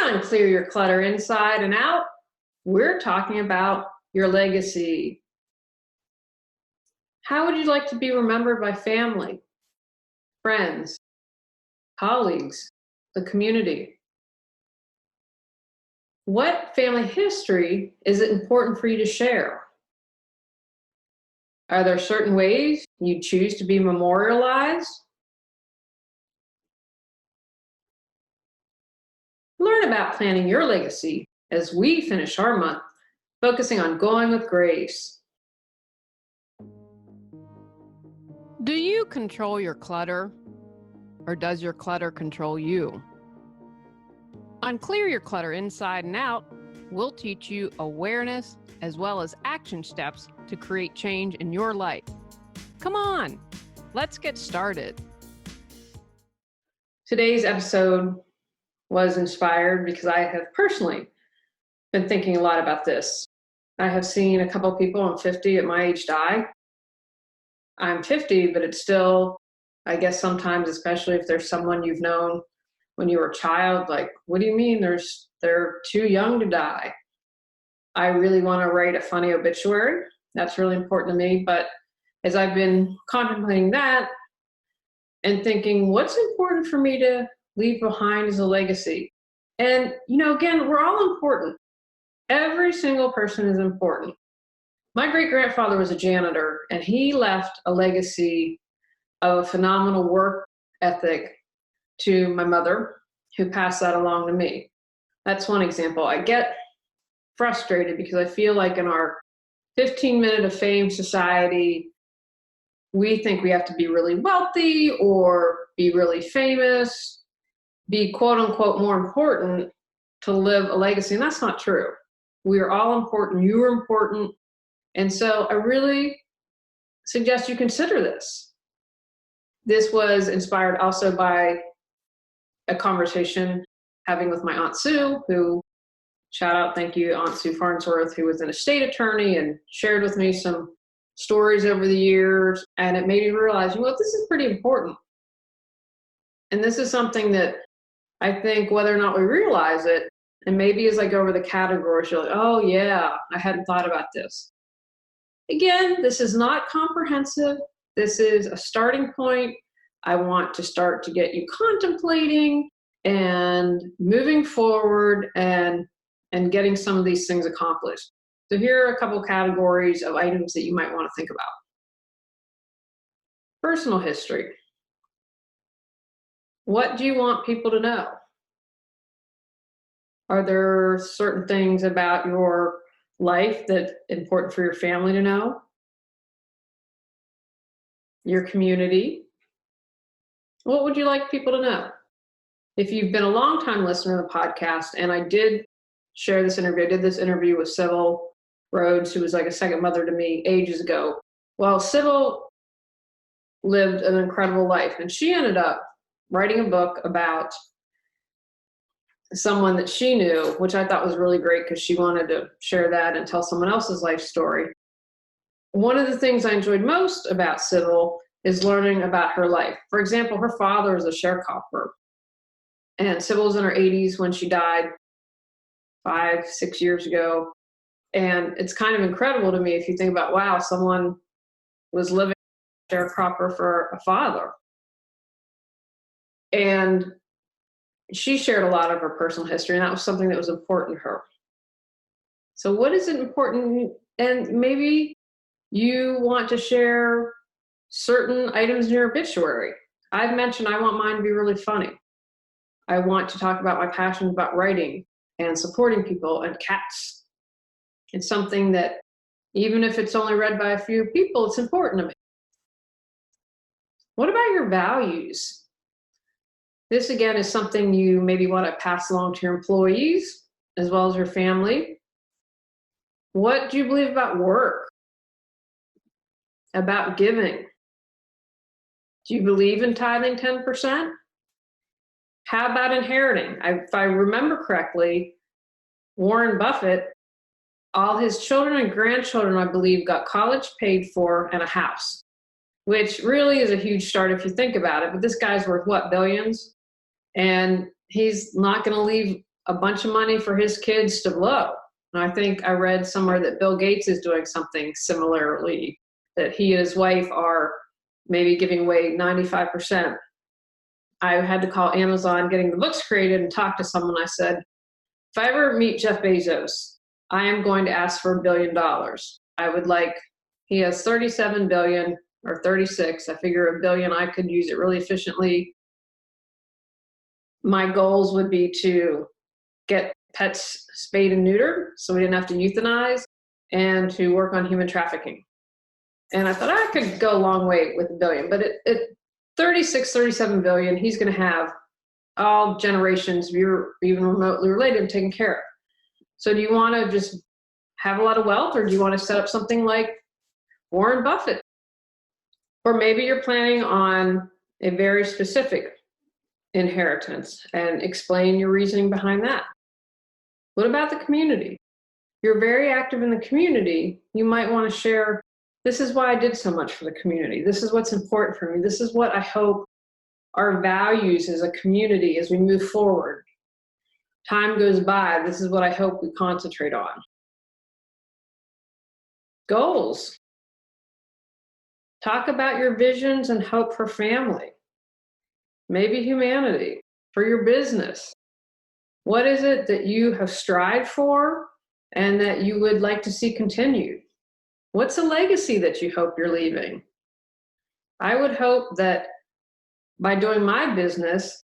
on Clear Your Clutter Inside and Out, we're talking about your legacy. How would you like to be remembered by family, friends, colleagues, the community? What family history is it important for you to share? Are there certain ways you choose to be memorialized? Learn about planning your legacy as we finish our month focusing on going with grace. Do you control your clutter, or does your clutter control you? On Clear Your Clutter Inside and Out, we'll teach you awareness as well as action steps to create change in your life. Come on, let's get started. Today's episode was inspired because I have personally been thinking a lot about this. I have seen a couple people, I'm 50 at my age, die. I'm 50, but it's still, I guess sometimes, especially if there's someone you've known when you were a child, like, what do you mean they're too young to die? I really want to write a funny obituary. That's really important to me. But as I've been contemplating that and thinking, what's important for me to leave behind as a legacy? And, again, we're all important. Every single person is important. My great-grandfather was a janitor, and he left a legacy of a phenomenal work ethic to my mother, who passed that along to me. That's one example. I get frustrated because I feel like in our 15-minute of fame society, we think we have to be really wealthy or be really famous, be quote unquote more important to live a legacy. And that's not true. We are all important. You are important. And so I really suggest you consider this. This was inspired also by a conversation having with my Aunt Sue, who, shout out, thank you, Aunt Sue Farnsworth, who was an estate attorney and shared with me some stories over the years. And it made me realize, this is pretty important. And this is something that I think whether or not we realize it, and maybe as I go over the categories, you're like, oh yeah, I hadn't thought about this. Again, this is not comprehensive. This is a starting point. I want to start to get you contemplating and moving forward and getting some of these things accomplished. So here are a couple categories of items that you might want to think about. Personal history. What do you want people to know? Are there certain things about your life that's important for your family to know? Your community? What would you like people to know? If you've been a long-time listener to the podcast, and I did share this interview, I did this interview with Sybil Rhodes, who was like a second mother to me ages ago. Well, Sybil lived an incredible life, and she ended up writing a book about someone that she knew, which I thought was really great because she wanted to share that and tell someone else's life story. One of the things I enjoyed most about Sybil is learning about her life. For example, her father was a sharecropper, and Sybil was in her 80s when she died 5-6 years ago. And it's kind of incredible to me if you think about, wow, someone was living as a sharecropper for a father. And she shared a lot of her personal history, and that was something that was important to her. So what is it important? And maybe you want to share certain items in your obituary. I've mentioned I want mine to be really funny. I want to talk about my passion about writing and supporting people and cats. It's something that, even if it's only read by a few people, it's important to me. What about your values? This, again, is something you maybe want to pass along to your employees as well as your family. What do you believe about work? About giving? Do you believe in tithing 10%? How about inheriting? If I remember correctly, Warren Buffett, all his children and grandchildren, I believe, got college paid for and a house, which really is a huge start if you think about it. But this guy's worth, what, billions? And he's not going to leave a bunch of money for his kids to blow. And I think I read somewhere that Bill Gates is doing something similarly, that he and his wife are maybe giving away 95%. I had to call Amazon getting the books created and talk to someone. I said, if I ever meet Jeff Bezos, I am going to ask for $1 billion. I would like, he has 37 billion or 36. I figure $1 billion, I could use it really efficiently. My goals would be to get pets spayed and neutered so we didn't have to euthanize, and to work on human trafficking. And I thought I could go a long way with $1 billion, but at 36, 37 billion, he's going to have all generations, you're even remotely related, taken care of. So do you want to just have a lot of wealth, or do you want to set up something like Warren Buffett? Or maybe you're planning on a very specific inheritance, and explain your reasoning behind that. What about the community? You're very active in the community. You might want to share, this is why I did so much for the community. This is what's important for me. This is what I hope our values as a community as we move forward. Time goes by, this is what I hope we concentrate on. Goals. Talk about your visions and hope for family, maybe humanity, for your business. What is it that you have strived for and that you would like to see continued? What's a legacy that you hope you're leaving? I would hope that by doing my business,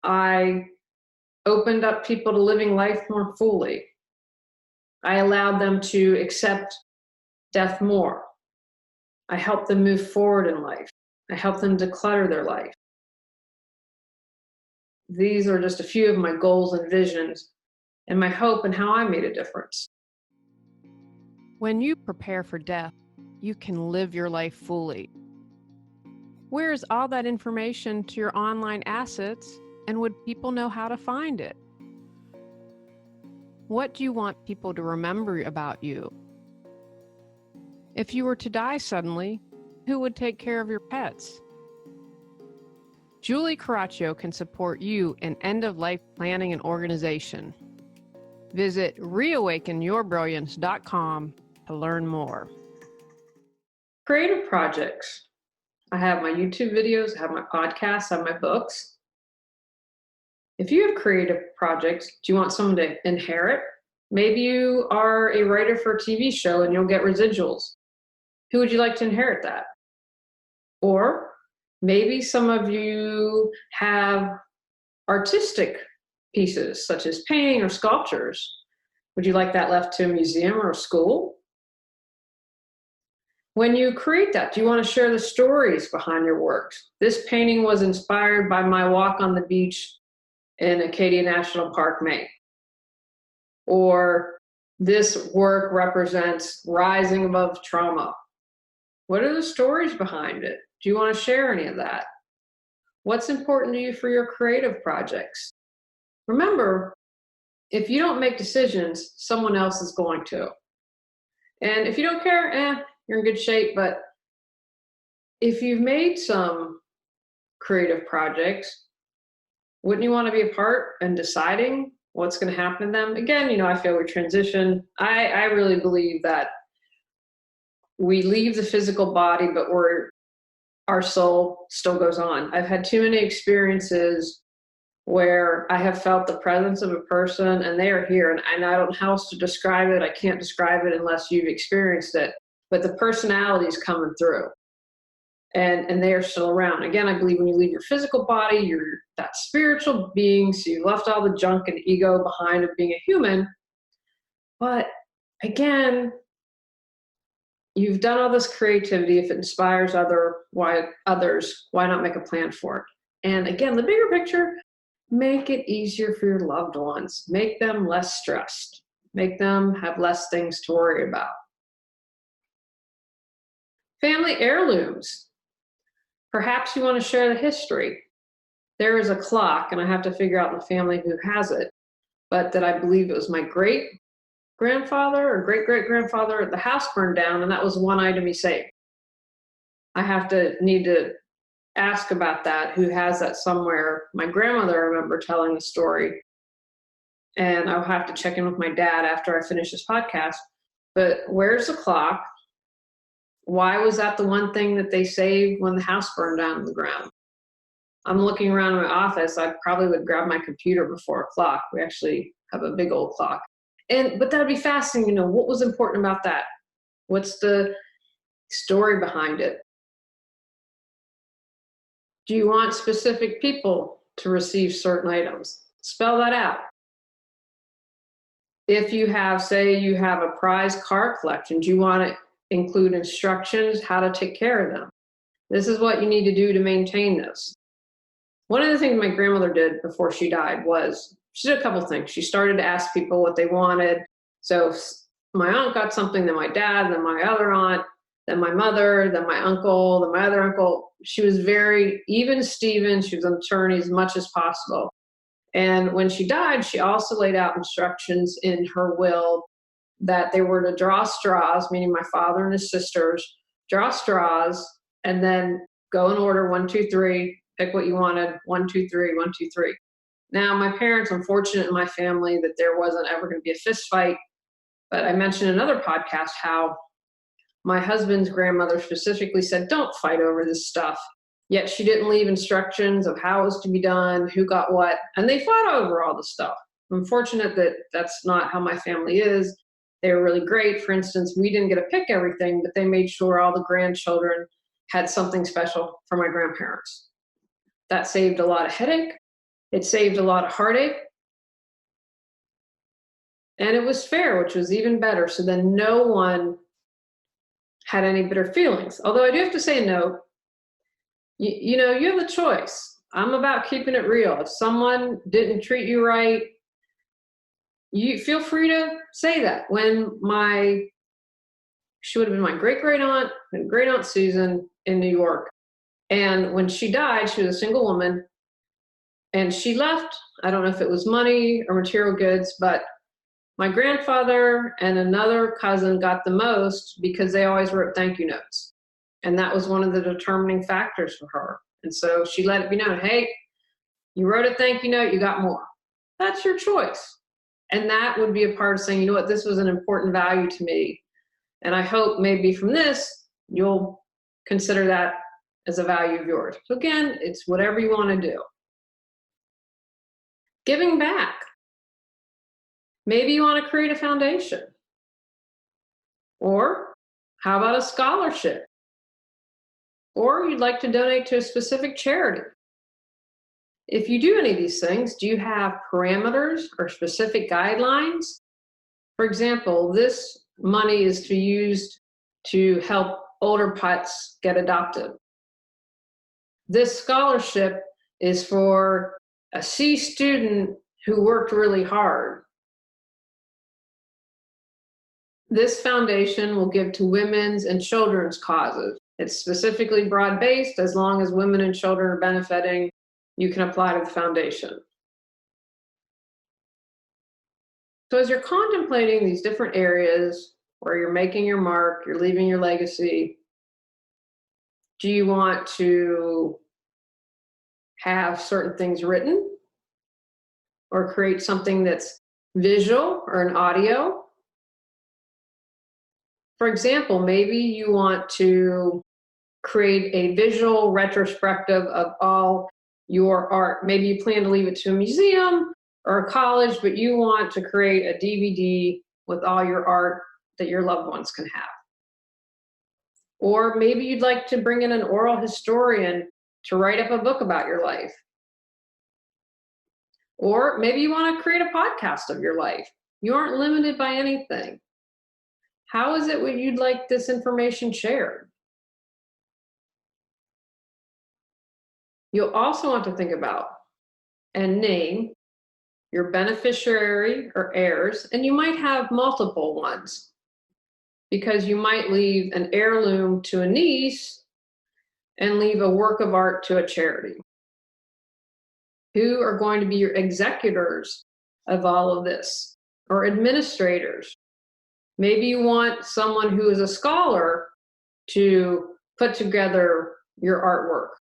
I opened up people to living life more fully. I allowed them to accept death more. I helped them move forward in life. I helped them declutter their life. These are just a few of my goals and visions and my hope and how I made a difference. When you prepare for death, you can live your life fully. Where is all that information to your online assets, and would people know how to find it? What do you want people to remember about you? If you were to die suddenly, who would take care of your pets? Julie Coraccio can support you in end-of-life planning and organization. Visit reawakenyourbrilliance.com to learn more. Creative projects. I have my YouTube videos, I have my podcasts, I have my books. If you have creative projects, do you want someone to inherit? Maybe you are a writer for a TV show and you'll get residuals. Who would you like to inherit that? Or maybe some of you have artistic pieces, such as painting or sculptures. Would you like that left to a museum or a school? When you create that, do you want to share the stories behind your works? This painting was inspired by my walk on the beach in Acadia National Park, Maine. Or this work represents rising above trauma. What are the stories behind it? Do you want to share any of that? What's important to you for your creative projects? Remember, if you don't make decisions, someone else is going to. And if you don't care, you're in good shape. But if you've made some creative projects, wouldn't you want to be a part in deciding what's going to happen to them? Again, I feel we transition. I really believe that we leave the physical body, but our soul still goes on. I've had too many experiences where I have felt the presence of a person and they are here, and I don't know how else to describe it. I can't describe it unless you've experienced it, but the personality is coming through and they are still around. Again, I believe when you leave your physical body, you're that spiritual being, so you left all the junk and ego behind of being a human. But again, you've done all this creativity. If it inspires others, why not make a plan for it? And again, the bigger picture, make it easier for your loved ones. Make them less stressed. Make them have less things to worry about. Family heirlooms. Perhaps you want to share the history. There is a clock, and I have to figure out in the family who has it, but that I believe it was my great-grandfather or great-great-grandfather. The house burned down, and that was one item he saved. I need to ask about that, who has that somewhere. My grandmother, I remember telling the story. and I'll have to check in with my dad after I finish this podcast, but where's the clock? Why was that the one thing that they saved when the house burned down to the ground? I'm looking around my office. I probably would grab my computer before a clock. We actually have a big old clock. But that would be fascinating to know what was important about that. What's the story behind it? Do you want specific people to receive certain items? Spell that out. If you have, say, you have a prized car collection, do you want to include instructions how to take care of them? This is what you need to do to maintain this. One of the things my grandmother did before she died was she did a couple things. She started to ask people what they wanted. So my aunt got something, then my dad, then my other aunt, then my mother, then my uncle, then my other uncle. She was very even Steven. She was an attorney as much as possible. And when she died, she also laid out instructions in her will that they were to draw straws, meaning my father and his sisters, draw straws, and then go in order 1, 2, 3, pick what you wanted, 1, 2, 3, 1, 2, 3. Now, my parents, I'm fortunate in my family that there wasn't ever going to be a fist fight, but I mentioned in another podcast how my husband's grandmother specifically said, don't fight over this stuff. Yet she didn't leave instructions of how it was to be done, who got what, and they fought over all the stuff. I'm fortunate that that's not how my family is. They were really great. For instance, we didn't get to pick everything, but they made sure all the grandchildren had something special for my grandparents. That saved a lot of headache. It saved a lot of heartache. And it was fair, which was even better. So then no one had any bitter feelings. Although I do have to say a note, you know, you have a choice. I'm about keeping it real. If someone didn't treat you right, you feel free to say that. She would have been my great-great aunt, and great-aunt Susan in New York. And when she died, she was a single woman, and she left, I don't know if it was money or material goods, but my grandfather and another cousin got the most because they always wrote thank you notes. And that was one of the determining factors for her. And so she let it be known, hey, you wrote a thank you note, you got more. That's your choice. And that would be a part of saying, you know what, this was an important value to me. And I hope maybe from this, you'll consider that as a value of yours. So again, it's whatever you want to do. Giving back. Maybe you want to create a foundation. Or how about a scholarship? Or you'd like to donate to a specific charity. If you do any of these things, do you have parameters or specific guidelines? For example, this money is to be used to help older pets get adopted. This scholarship is for a C student who worked really hard. This foundation will give to women's and children's causes. It's specifically broad-based. As long as women and children are benefiting, you can apply to the foundation. So as you're contemplating these different areas where you're making your mark, you're leaving your legacy, do you want to have certain things written or create something that's visual or an audio? For example, maybe you want to create a visual retrospective of all your art. Maybe you plan to leave it to a museum or a college, but you want to create a DVD with all your art that your loved ones can have. Or maybe you'd like to bring in an oral historian to write up a book about your life. Or maybe you want to create a podcast of your life. You aren't limited by anything. How is it you'd like this information shared? You'll also want to think about and name your beneficiary or heirs, and you might have multiple ones because you might leave an heirloom to a niece and leave a work of art to a charity. Who are going to be your executors of all of this, or administrators? Maybe you want someone who is a scholar to put together your artwork,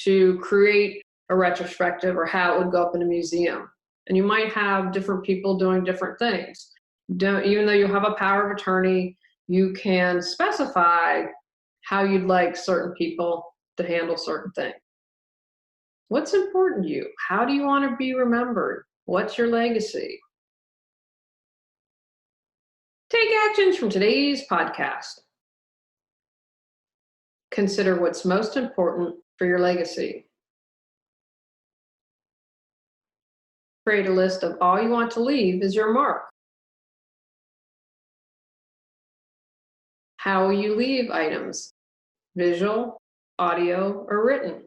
to create a retrospective or how it would go up in a museum. And you might have different people doing different things. Even though you have a power of attorney, you can specify how you'd like certain people to handle certain things. What's important to you? How do you want to be remembered? What's your legacy? Take actions from today's podcast. Consider what's most important for your legacy. Create a list of all you want to leave as your mark. How will you leave items? Visual, audio, or written?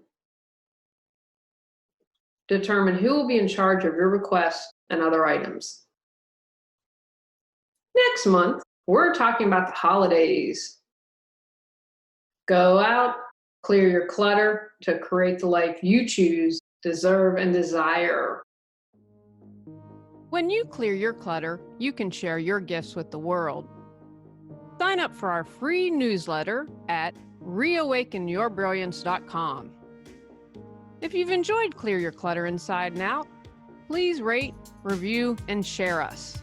Determine who will be in charge of your requests and other items. Next month, we're talking about the holidays. Go out, clear your clutter to create the life you choose, deserve, and desire. When you clear your clutter, you can share your gifts with the world. Sign up for our free newsletter at reawakenyourbrilliance.com. If you've enjoyed Clear Your Clutter Inside and Out, please rate, review, and share us.